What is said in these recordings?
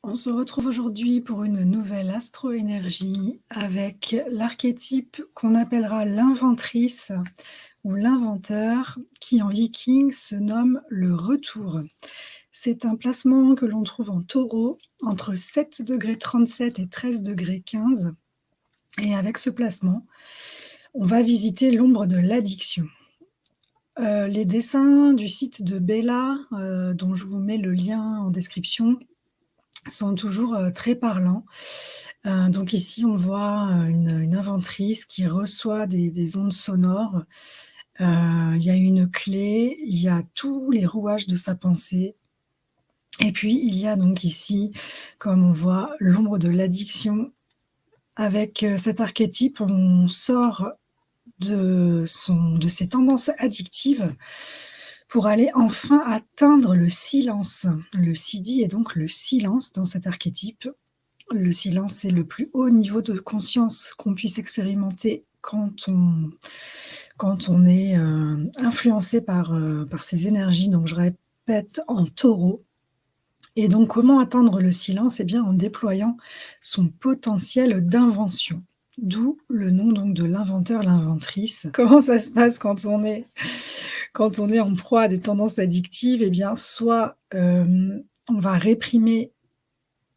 On se retrouve aujourd'hui pour une nouvelle astro-énergie avec l'archétype qu'on appellera l'inventrice ou l'inventeur qui en viking se nomme le retour. C'est un placement que l'on trouve en taureau entre 7,37 et 13,15 et avec ce placement, on va visiter l'ombre de l'addiction. Les dessins du site de Bella, dont je vous mets le lien en description, sont toujours, très parlants. Donc ici, on voit, une inventrice qui reçoit des ondes sonores. Il y a une clé, il y a tous les rouages de sa pensée et puis il y a donc ici, comme on voit, l'ombre de l'addiction. Avec, cet archétype, on sort de ses tendances addictives pour aller enfin atteindre le silence. Le siddhi est donc le silence dans cet archétype. Le silence, c'est le plus haut niveau de conscience qu'on puisse expérimenter quand on est, influencé par ces énergies, donc je répète, en taureau. Et donc comment atteindre le silence? Eh bien en déployant son potentiel d'invention. D'où le nom donc de l'inventeur, l'inventrice. Comment ça se passe quand on est en proie à des tendances addictives? Eh bien soit, on va réprimer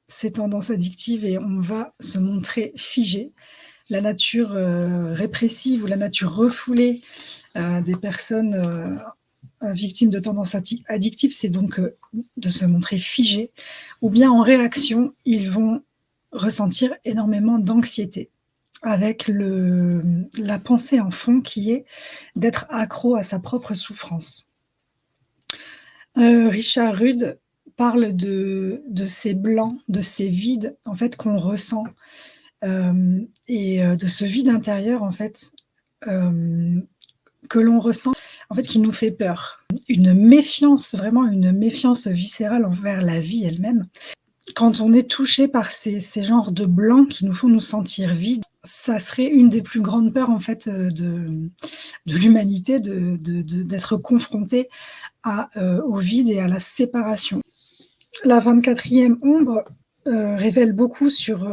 ces tendances addictives et on va se montrer figé. La nature, répressive ou la nature refoulée, des personnes, victimes de tendances addictives, c'est donc, de se montrer figé ou bien en réaction, ils vont ressentir énormément d'anxiété avec la pensée en fond qui est d'être accro à sa propre souffrance. Richard Rudd parle de ces blancs, de ces vides, en fait, qu'on ressent, de ce vide intérieur, en fait, hem, que l'on ressent, en fait, qui nous fait peur. Une méfiance, vraiment une méfiance viscérale envers la vie elle-même. Quand on est touché par ces genres de blancs qui nous font nous sentir vides, ça serait une des plus grandes peurs, en fait, de l'humanité d'être confronté au vide et à la séparation. La 24e ombre, révèle beaucoup sur,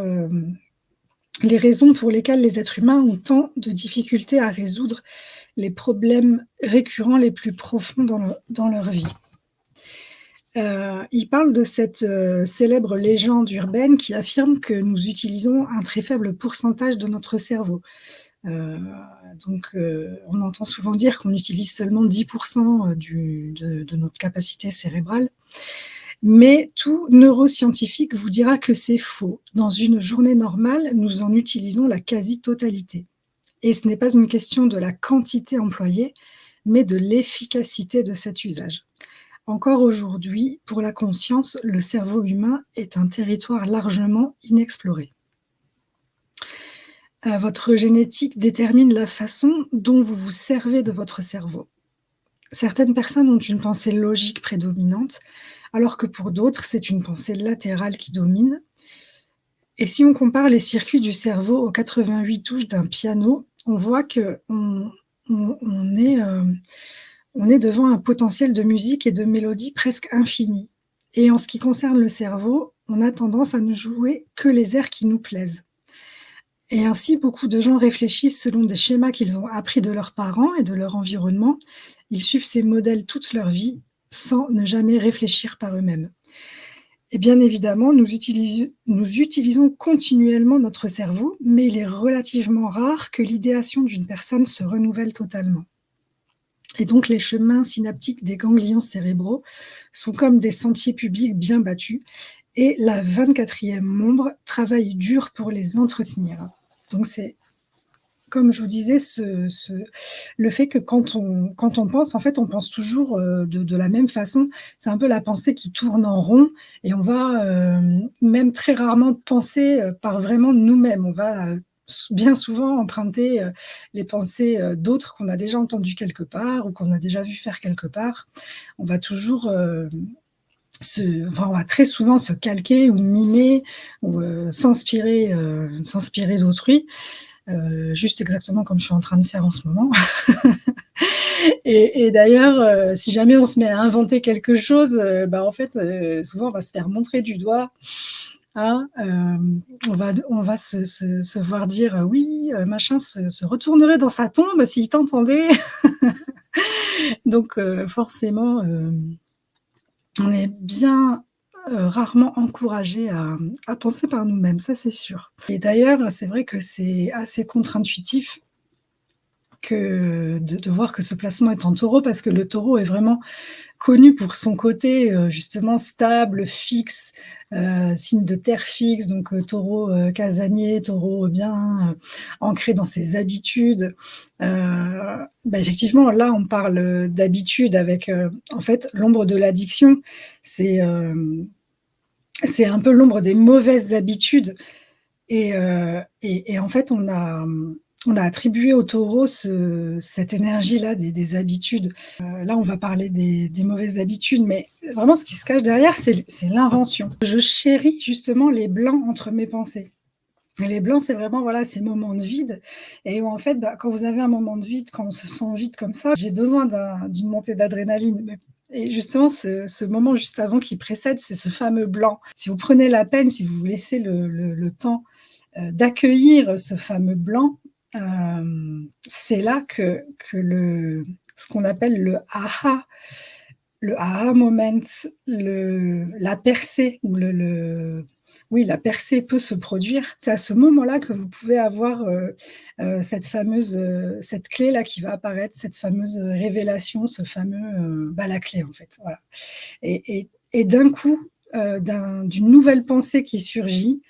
les raisons pour lesquelles les êtres humains ont tant de difficultés à résoudre les problèmes récurrents les plus profonds dans leur vie. Il parle de cette, célèbre légende urbaine qui affirme que nous utilisons un très faible pourcentage de notre cerveau. Heu, on entend souvent dire qu'on utilise seulement 10 de notre capacité cérébrale. Mais tout neuroscientifique vous dira que c'est faux. Dans une journée normale, nous en utilisons la quasi-totalité. Et ce n'est pas une question de la quantité employée, mais de l'efficacité de cet usage. Encore aujourd'hui, pour la conscience, le cerveau humain est un territoire largement inexploré. Votre génétique détermine la façon dont vous vous servez de votre cerveau. Certaines personnes ont une pensée logique prédominante, alors que pour d'autres, c'est une pensée latérale qui domine. Et si on compare les circuits du cerveau aux 88 touches d'un piano, on voit qu'on est devant un potentiel de musique et de mélodie presque infini. Et en ce qui concerne le cerveau, on a tendance à ne jouer que les airs qui nous plaisent. Et ainsi, beaucoup de gens réfléchissent selon des schémas qu'ils ont appris de leurs parents et de leur environnement. Ils suivent ces modèles toute leur vie sans ne jamais réfléchir par eux-mêmes. Et bien évidemment, nous utilisons continuellement notre cerveau, mais il est relativement rare que l'idéation d'une personne se renouvelle totalement. Et donc les chemins synaptiques des ganglions cérébraux sont comme des sentiers publics bien battus et la 24e ombre travaille dur pour les entretenir. Donc c'est comme je vous disais, le fait que quand on pense, en fait, on pense toujours, de la même façon. C'est un peu la pensée qui tourne en rond et on va, même très rarement penser, par vraiment nous-mêmes. On va, bien souvent emprunter, les pensées, d'autres qu'on a déjà entendues quelque part ou qu'on a déjà vu faire quelque part. On va toujours, on va très souvent se calquer ou mimer ou, s'inspirer d'autrui. Juste exactement comme je suis en train de faire en ce moment. Et d'ailleurs, si jamais on se met à inventer quelque chose, bah, en fait, souvent on va se faire montrer du doigt, hein, on va se voir dire: «Oui, machin se retournerait dans sa tombe s'il t'entendait». Donc forcément, on est bien, rarement encouragés à penser par nous-mêmes, ça c'est sûr. Et d'ailleurs, c'est vrai que c'est assez contre-intuitif que de voir que ce placement est en Taureau, parce que le Taureau est vraiment connu pour son côté, justement stable, fixe, signe de terre fixe, donc Taureau, casanier, Taureau bien, ancré dans ses habitudes. Bah, effectivement, là, on parle, d'habitude avec, en fait, l'ombre de l'addiction. C'est, c'est un peu l'ombre des mauvaises habitudes. Et en fait, on a attribué au Taureau cette énergie-là des habitudes. Là, on va parler des mauvaises habitudes, mais vraiment ce qui se cache derrière, c'est l'invention. Je chéris justement les blancs entre mes pensées. Et les blancs, c'est vraiment, voilà, ces moments de vide et où en fait, bah, quand vous avez un moment de vide, quand on se sent vide comme ça, j'ai besoin d'une montée d'adrénaline. Et justement, ce moment juste avant qui précède, c'est ce fameux blanc. Si vous prenez la peine, si vous vous laissez le temps d'accueillir ce fameux blanc, c'est là que ce qu'on appelle le aha moment, la percée ou oui, la percée peut se produire. C'est à ce moment-là que vous pouvez avoir, cette clé-là qui va apparaître, cette fameuse, révélation, ce fameux, bah, la clé, en fait, voilà. Et d'un coup, d'une nouvelle pensée qui surgit,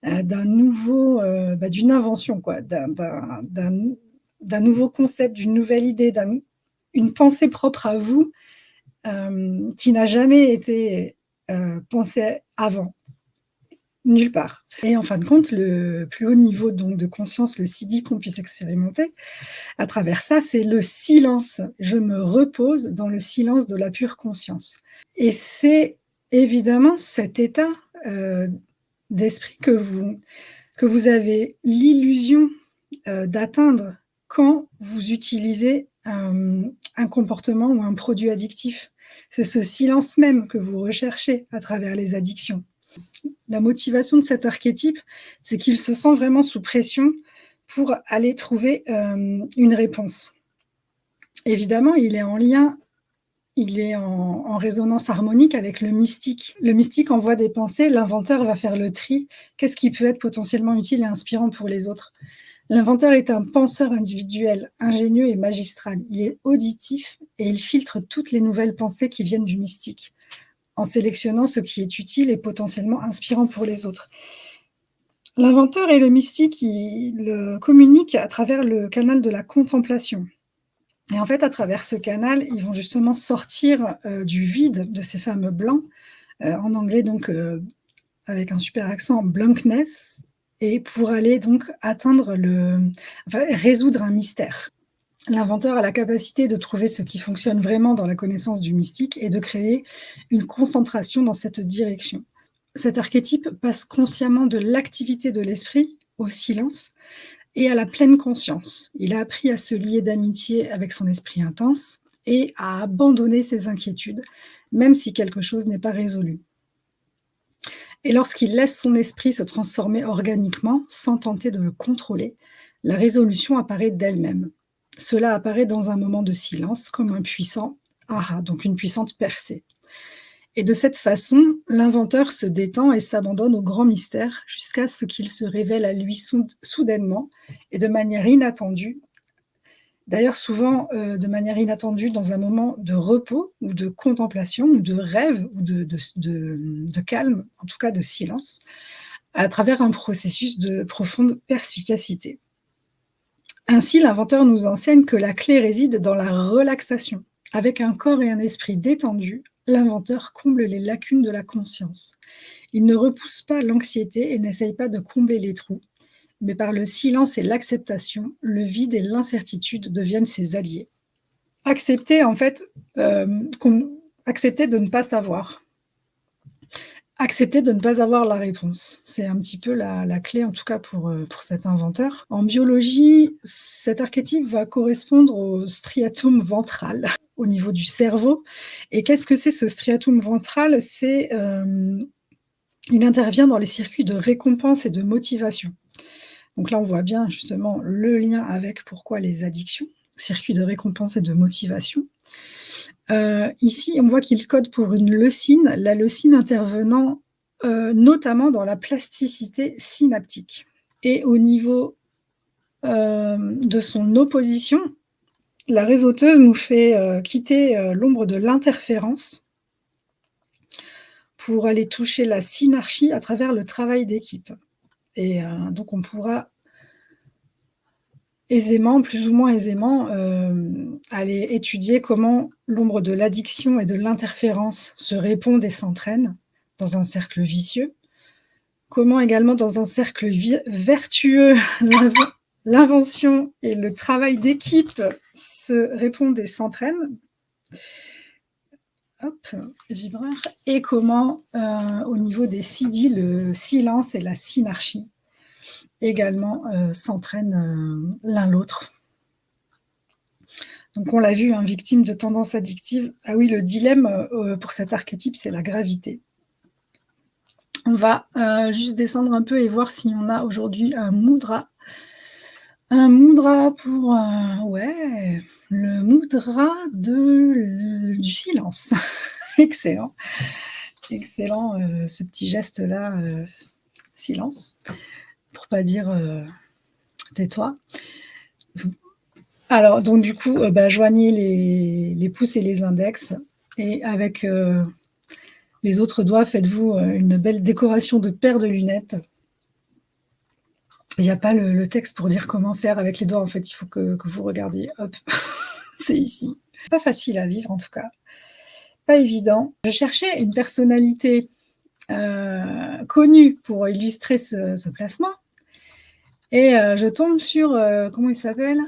d'un nouveau, bah, d'une invention quoi, d'un nouveau concept, d'une nouvelle idée, une pensée propre à vous, qui n'a jamais été, pensée avant, nulle part. Et en fin de compte, le plus haut niveau donc de conscience, le CD qu'on puisse expérimenter à travers ça, c'est le silence. Je me repose dans le silence de la pure conscience. Et c'est évidemment cet état, heu, d'esprit que vous avez l'illusion, d'atteindre quand vous utilisez, un comportement ou un produit addictif. C'est ce silence même que vous recherchez à travers les addictions. La motivation de cet archétype, c'est qu'il se sent vraiment sous pression pour aller trouver, une réponse. Évidemment, il est en résonance harmonique avec le mystique. Le mystique envoie des pensées, l'inventeur va faire le tri. Qu'est-ce qui peut être potentiellement utile et inspirant pour les autres? L'inventeur est un penseur individuel, ingénieux et magistral. Il est auditif et il filtre toutes les nouvelles pensées qui viennent du mystique, en sélectionnant ce qui est utile et potentiellement inspirant pour les autres. L'inventeur et le mystique, ils communiquent à travers le canal de la contemplation. Et en fait, à travers ce canal, ils vont justement sortir, du vide de ces fameux blancs, en anglais donc, avec un super accent, blankness, et pour aller donc atteindre enfin résoudre un mystère. L'inventeur a la capacité de trouver ce qui fonctionne vraiment dans la connaissance du mystique et de créer une concentration dans cette direction. Cet archétype passe consciemment de l'activité de l'esprit au silence et à la pleine conscience. Il a appris à se lier d'amitié avec son esprit intense et à abandonner ses inquiétudes, même si quelque chose n'est pas résolu. Et lorsqu'il laisse son esprit se transformer organiquement, sans tenter de le contrôler, la résolution apparaît d'elle-même. Cela apparaît dans un moment de silence, comme un puissant aha, donc une puissante percée. Et de cette façon, l'inventeur se détend et s'abandonne au grand mystère jusqu'à ce qu'il se révèle à lui soudainement et de manière inattendue. D'ailleurs, souvent, de manière inattendue dans un moment de repos ou de contemplation ou de rêve ou de calme, en tout cas de silence, à travers un processus de profonde perspicacité. Ainsi, l'inventeur nous enseigne que la clé réside dans la relaxation. Avec un corps et un esprit détendus, l'inventeur comble les lacunes de la conscience. Il ne repousse pas l'anxiété et n'essaye pas de combler les trous, mais par le silence et l'acceptation, le vide et l'incertitude deviennent ses alliés. Accepter en fait, accepter de ne pas savoir. accepter de ne pas avoir la réponse. C'est un petit peu la clé, en tout cas pour cet inventeur. En biologie, cet archétype va correspondre au striatum ventral, au niveau du cerveau. Et qu'est-ce que c'est ce striatum ventral? Il intervient dans les circuits de récompense et de motivation. Donc là, on voit bien justement le lien avec pourquoi les addictions, circuits de récompense et de motivation. Ici, on voit qu'il code pour une leucine, la leucine intervenant, notamment dans la plasticité synaptique. Et au niveau, de son opposition, la réseauteuse nous fait, quitter, l'ombre de l'interférence pour aller toucher la synarchie à travers le travail d'équipe. Et donc on pourra aisément, plus ou moins aisément, aller étudier comment l'ombre de l'addiction et de l'interférence se répondent et s'entraînent dans un cercle vicieux. Comment également dans un cercle vertueux, l'invention et le travail d'équipe se répondent et s'entraînent. Hop, vibreur. Et comment, au niveau des CD, le silence et la synarchie également, s'entraînent, l'un l'autre. Donc on l'a vu, hein, victime de tendances addictives. Ah oui, le dilemme, pour cet archétype, c'est la gravité. On va, juste descendre un peu et voir si on a aujourd'hui un mudra. Un mudra pour, ouais, le mudra du silence. Excellent, excellent, ce petit geste-là, silence, pour pas dire, tais-toi. Alors donc du coup, joignez les pouces et les index et avec, les autres doigts, faites-vous, une belle décoration de paires de lunettes. Il y a pas le texte pour dire comment faire avec les doigts, en fait, il faut que vous regardiez. Hop, c'est ici. Pas facile à vivre en tout cas, pas évident. Je cherchais une personnalité, connue pour illustrer ce placement et je tombe sur, comment il s'appelle?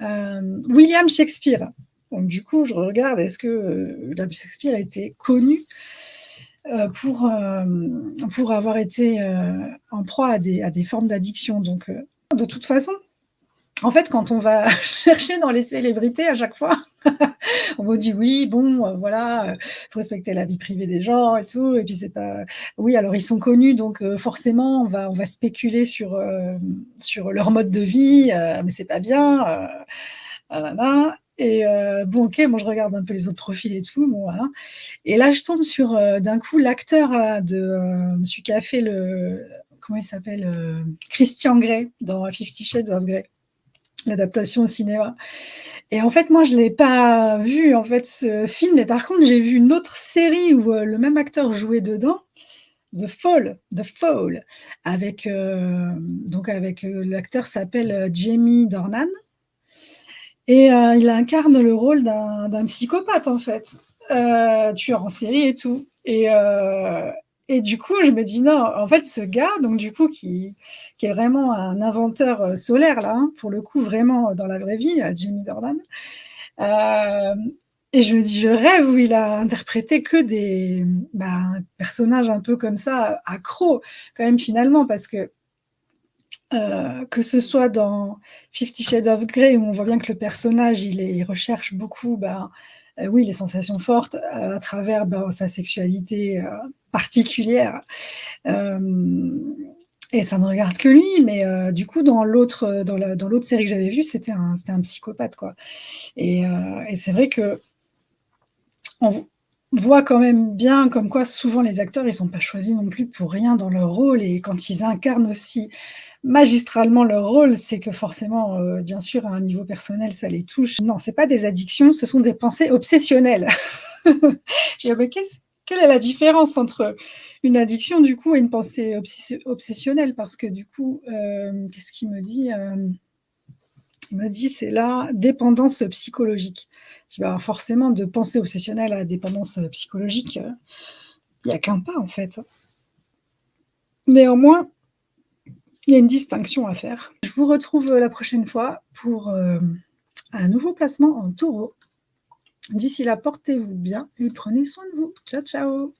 William Shakespeare. Donc du coup, je regarde, est-ce que, William Shakespeare était connu, pour avoir été, en proie à des formes d'addiction? Donc de toute façon, en fait, quand on va chercher dans les célébrités à chaque fois, on me dit: «Oui, bon, voilà, faut respecter la vie privée des gens et tout et puis c'est pas oui, alors ils sont connus donc forcément on va spéculer sur leur mode de vie, mais c'est pas bien, nanana» et bon OK, moi je regarde un peu les autres profils et tout, bon voilà et là je tombe sur, d'un coup l'acteur là de, celui qui a fait le comment il s'appelle? Christian Grey dans Fifty Shades of Grey, l'adaptation au cinéma. Et en fait, moi, je l'ai pas vu, en fait, ce film, mais par contre, j'ai vu une autre série où, le même acteur jouait dedans, The Fall, avec, donc avec, l'acteur s'appelle, Jamie Dornan et il incarne le rôle d'un psychopathe, en fait, tueur en série et tout et du coup, je me dis: «Non, en fait, ce gars, donc du coup, qui est vraiment un inventeur, solaire, là, hein, pour le coup, vraiment, dans la vraie vie, Jamie Dornan». Hem et je me dis: «Je rêve où il a interprété que des, personnages un peu comme ça, accros quand même finalement» parce que ce soit dans Fifty Shades of Grey où on voit bien que le personnage il recherche beaucoup, oui les sensations fortes, à travers, sa sexualité, particulière, hem et ça ne regarde que lui mais du coup dans l'autre série que j'avais vue, c'était un psychopathe quoi et c'est vrai que on voit quand même bien comme quoi souvent les acteurs, ils sont pas choisis non plus pour rien dans leur rôle et quand ils incarnent aussi magistralement leur rôle, c'est que forcément, bien sûr à un niveau personnel, ça les touche. Non, c'est pas des addictions, ce sont des pensées obsessionnelles. J'ai dit: «Mais quelle est la différence entre une addiction du coup et une pensée obsessionnelle?» parce que du coup, qu'est-ce qu'il me dit, il me dit: «C'est la dépendance psychologique». Je dis: «Bah, forcément de pensée obsessionnelle à dépendance, psychologique, il y a qu'un pas en fait, hein». Néanmoins, il y a une distinction à faire. Je vous retrouve, la prochaine fois pour, un nouveau placement en taureau. D'ici là, portez-vous bien et prenez soin de vous. Ciao, ciao.